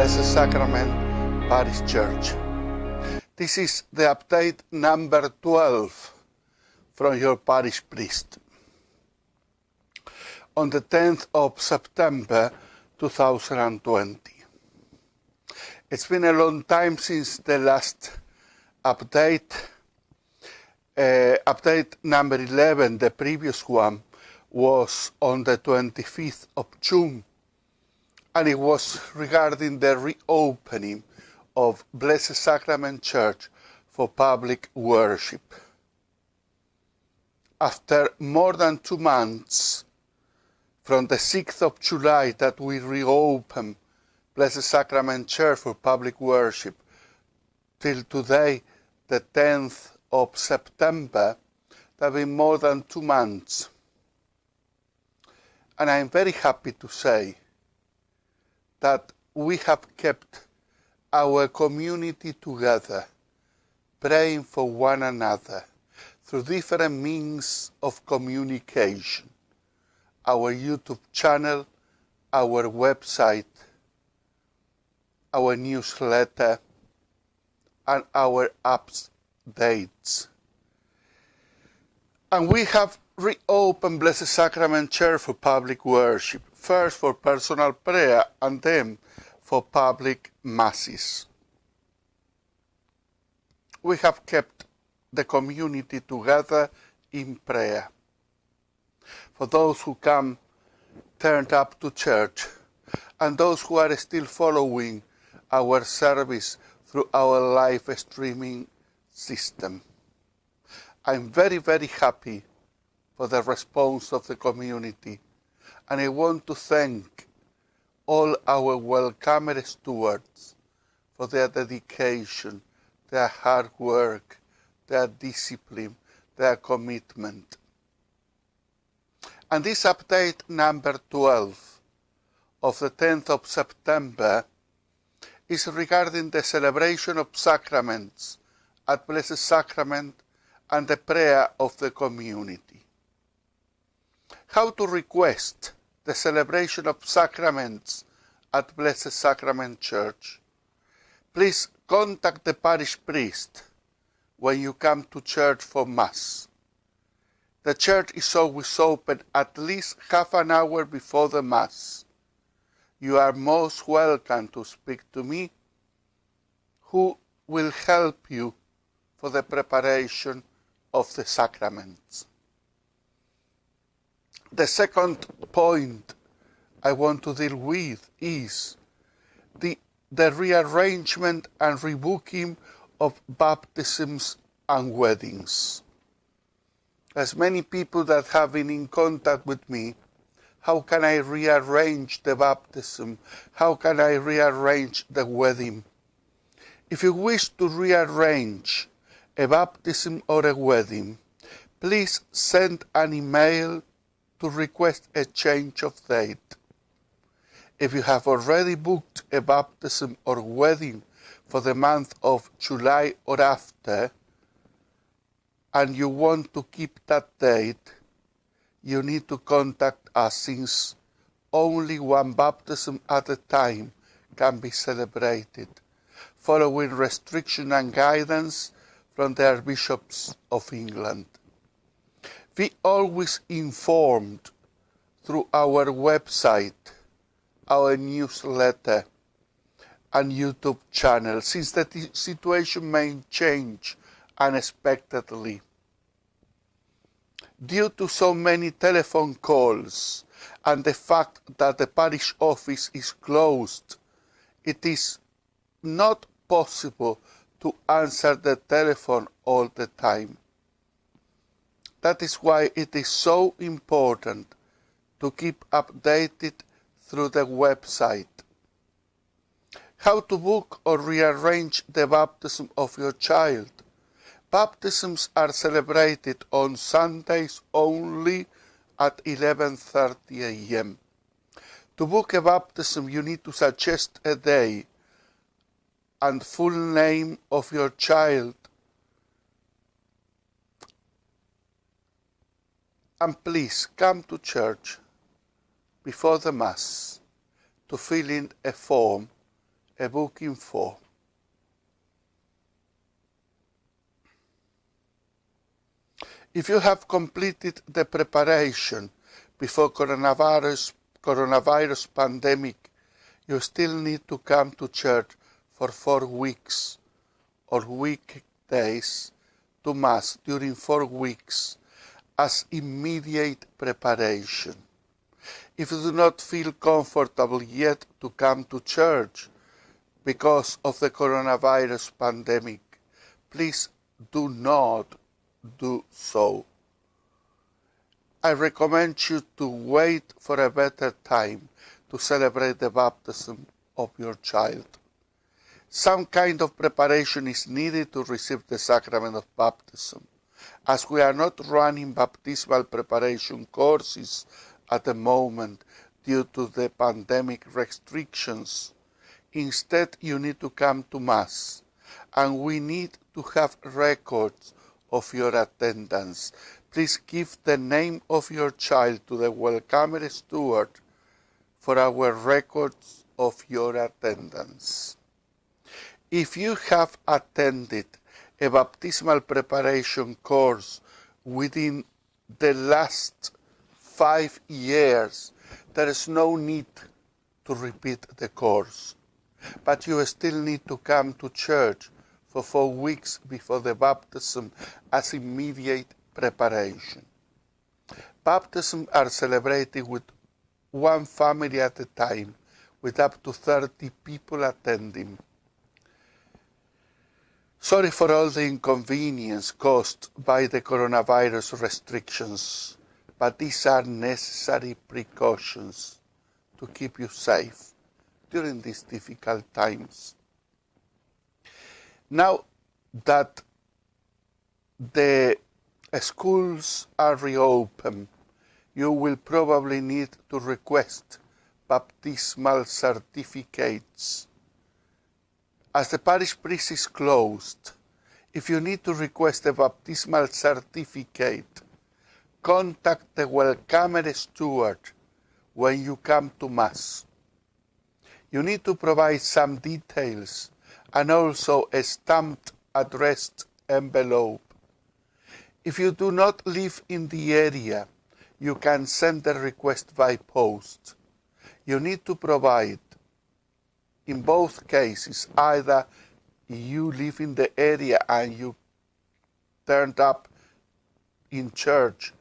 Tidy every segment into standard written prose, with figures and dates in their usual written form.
Blessed Sacrament Parish Church. This is the update number 12 from your parish priest. On the 10th of September 2020. It's been a long time since the last update. Update number 11, the previous one, was on the 25th of June, and it was regarding the reopening of Blessed Sacrament Church for public worship. After more than 2 months, from the 6th of July that we reopened Blessed Sacrament Church for public worship, till today, the 10th of September, there have been more than 2 months. And I'm very happy to say that we have kept our community together, praying for one another through different means of communication. Our YouTube channel, our website, our newsletter, and our updates. And we have reopened Blessed Sacrament Church for public worship, first for personal prayer and then for public masses. We have kept the community together in prayer. For those who come turned up to church, and those who are still following our service through our live streaming system. I'm very, very happy for the response of the community, and I want to thank all our welcomer stewards for their dedication, their hard work, their discipline, their commitment. And this update number 12 of the 10th of September is regarding the celebration of sacraments at Blessed Sacrament and the prayer of the community. How to request the celebration of sacraments at Blessed Sacrament Church? Please contact the parish priest when you come to church for Mass. The church is always open at least half an hour before the Mass. You are most welcome to speak to me, who will help you for the preparation of the sacraments. The second point I want to deal with is the rearrangement and rebooking of baptisms and weddings. There's many people that have been in contact with me. How can I rearrange the baptism? How can I rearrange the wedding? If you wish to rearrange a baptism or a wedding, please send an email to request a change of date. If you have already booked a baptism or wedding for the month of July or after, and you want to keep that date, you need to contact us, since only one baptism at a time can be celebrated, following restriction and guidance from the Archbishops of England. We always informed through our website, our newsletter, and YouTube channel, since the situation may change unexpectedly. Due to so many telephone calls and the fact that the parish office is closed, it is not possible to answer the telephone all the time. That is why it is so important to keep updated through the website. How to book or rearrange the baptism of your child? Baptisms are celebrated on Sundays only at 11:30 a.m. To book a baptism, you need to suggest a day and full name of your child. And please come to church before the Mass to fill in a form a booking for. If you have completed the preparation before coronavirus pandemic, you still need to come to church for 4 weeks or weekdays to Mass during 4 weeks as immediate preparation. If you do not feel comfortable yet to come to church because of the coronavirus pandemic, please do not do so. I recommend you to wait for a better time to celebrate the baptism of your child. Some kind of preparation is needed to receive the sacrament of baptism. As we are not running baptismal preparation courses at the moment due to the pandemic restrictions, instead you need to come to Mass, and we need to have records of your attendance. Please give the name of your child to the welcomer steward for our records of your attendance. If you have attended a baptismal preparation course within the last 5 years, there is no need to repeat the course, but you still need to come to church for 4 weeks before the baptism as immediate preparation. Baptisms are celebrated with one family at a time, with up to 30 people attending. Sorry for all the inconvenience caused by the coronavirus restrictions, but these are necessary precautions to keep you safe during these difficult times. Now that the schools are reopened, you will probably need to request baptismal certificates. As the parish priest is closed, if you need to request a baptismal certificate, contact the welcomer steward when you come to Mass. You need to provide some details and also a stamped addressed envelope. If you do not live in the area, you can send the request by post. You need to provide, in both cases, either you live in the area and you turned up in church,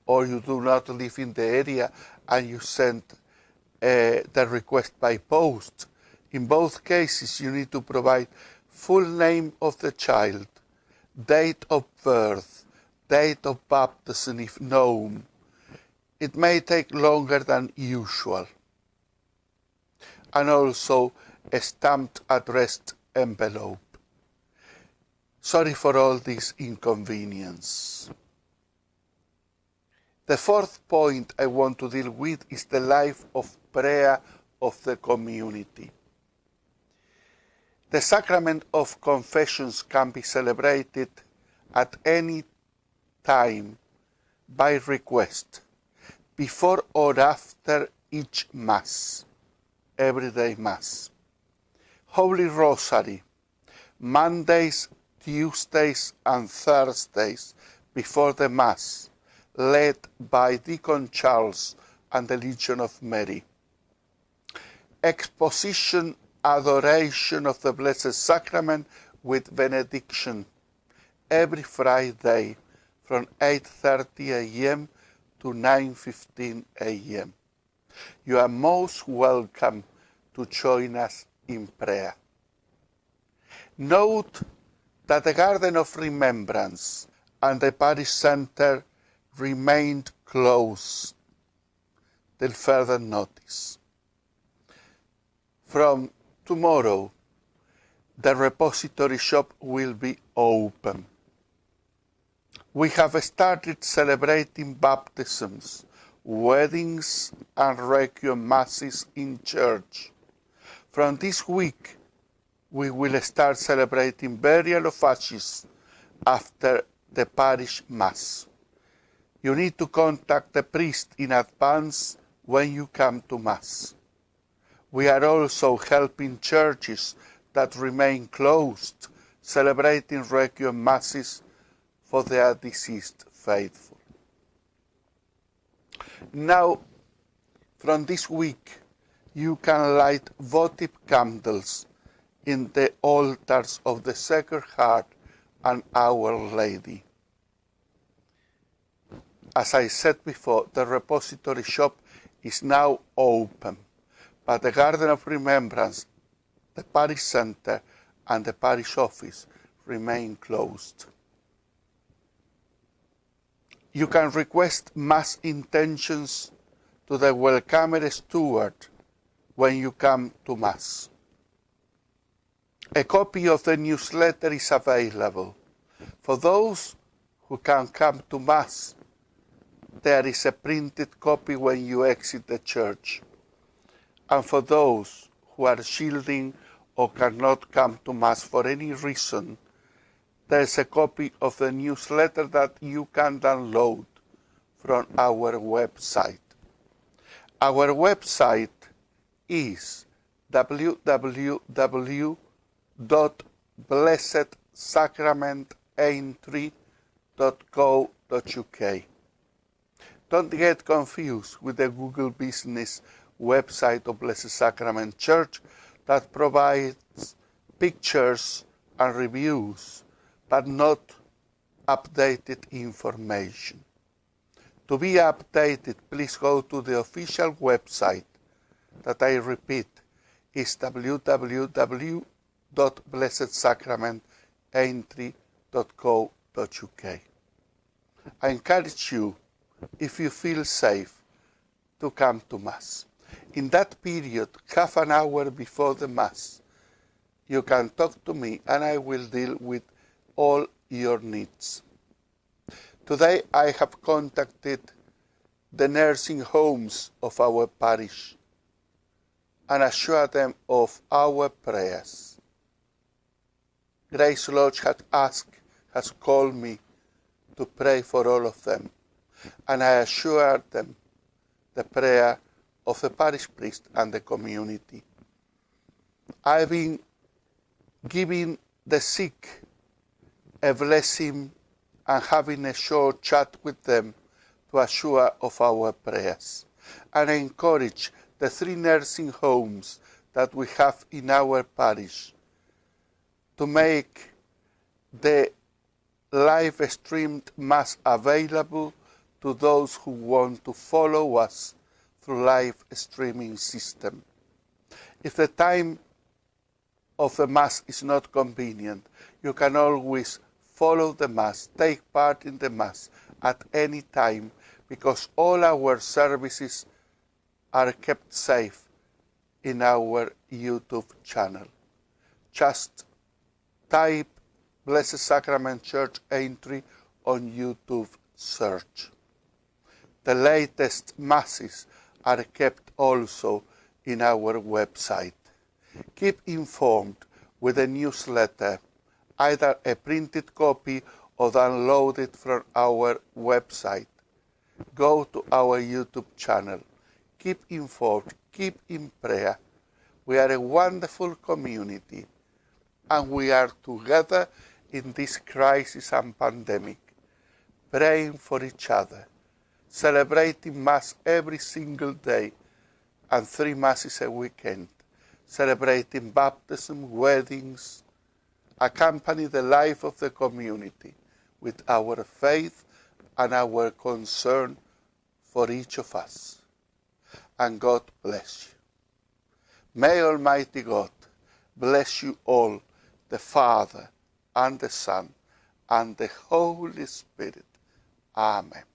or you do not live in the area and you send the request by post. In both cases, you need to provide full name of the child, date of birth, date of baptism if known. It may take longer than usual. And also a stamped addressed envelope. Sorry for all this inconvenience. The fourth point I want to deal with is the life of prayer of the community. The sacrament of confessions can be celebrated at any time by request, before or after each Mass, everyday Mass. Holy Rosary, Mondays, Tuesdays and Thursdays before the Mass, led by Deacon Charles and the Legion of Mary. Exposition, adoration of the Blessed Sacrament with benediction every Friday from 8:30 a.m. to 9:15 a.m. You are most welcome to join us in prayer. Note that the Garden of Remembrance and the Parish Center remained closed till further notice. From tomorrow, the repository shop will be open. We have started celebrating baptisms, weddings and requiem masses in church. From this week, we will start celebrating burial of ashes after the parish Mass. You need to contact the priest in advance when you come to Mass. We are also helping churches that remain closed, celebrating Requiem Masses for their deceased faithful. Now, from this week, you can light votive candles in the altars of the Sacred Heart and Our Lady. As I said before, the repository shop is now open, but the Garden of Remembrance, the Parish Center, and the Parish Office remain closed. You can request Mass intentions to the Welcomer Steward when you come to Mass. A copy of the newsletter is available. For those who can come to Mass, there is a printed copy when you exit the church. And for those who are shielding or cannot come to Mass for any reason, there is a copy of the newsletter that you can download from our website. Our website is www.blessedsacramententry.co.uk. Don't get confused with the Google Business website of Blessed Sacrament Church that provides pictures and reviews, but not updated information. To be updated, please go to the official website that, I repeat, is www.blessedsacramententry.co.uk. I encourage you, if you feel safe, to come to Mass. In that period, half an hour before the Mass, you can talk to me and I will deal with all your needs. Today I have contacted the nursing homes of our parish and assured them of our prayers. Grace Lodge has called me to pray for all of them, and I assured them the prayer of the parish priest and the community. I've been giving the sick a blessing and having a short chat with them to assure of our prayers. And I encourage the 3 nursing homes that we have in our parish to make the live-streamed Mass available to those who want to follow us through live streaming system. If the time of the Mass is not convenient, you can always follow the Mass, take part in the Mass at any time, because all our services are kept safe in our YouTube channel. Just type Blessed Sacrament Church Aintree on YouTube search. The latest Masses are kept also in our website. Keep informed with a newsletter, either a printed copy or download it from our website. Go to our YouTube channel. Keep informed, keep in prayer. We are a wonderful community, and we are together in this crisis and pandemic, praying for each other, celebrating Mass every single day and 3 Masses a weekend, celebrating baptism, weddings, accompany the life of the community with our faith and our concern for each of us. And God bless you. May Almighty God bless you all, the Father and the Son and the Holy Spirit. Amen.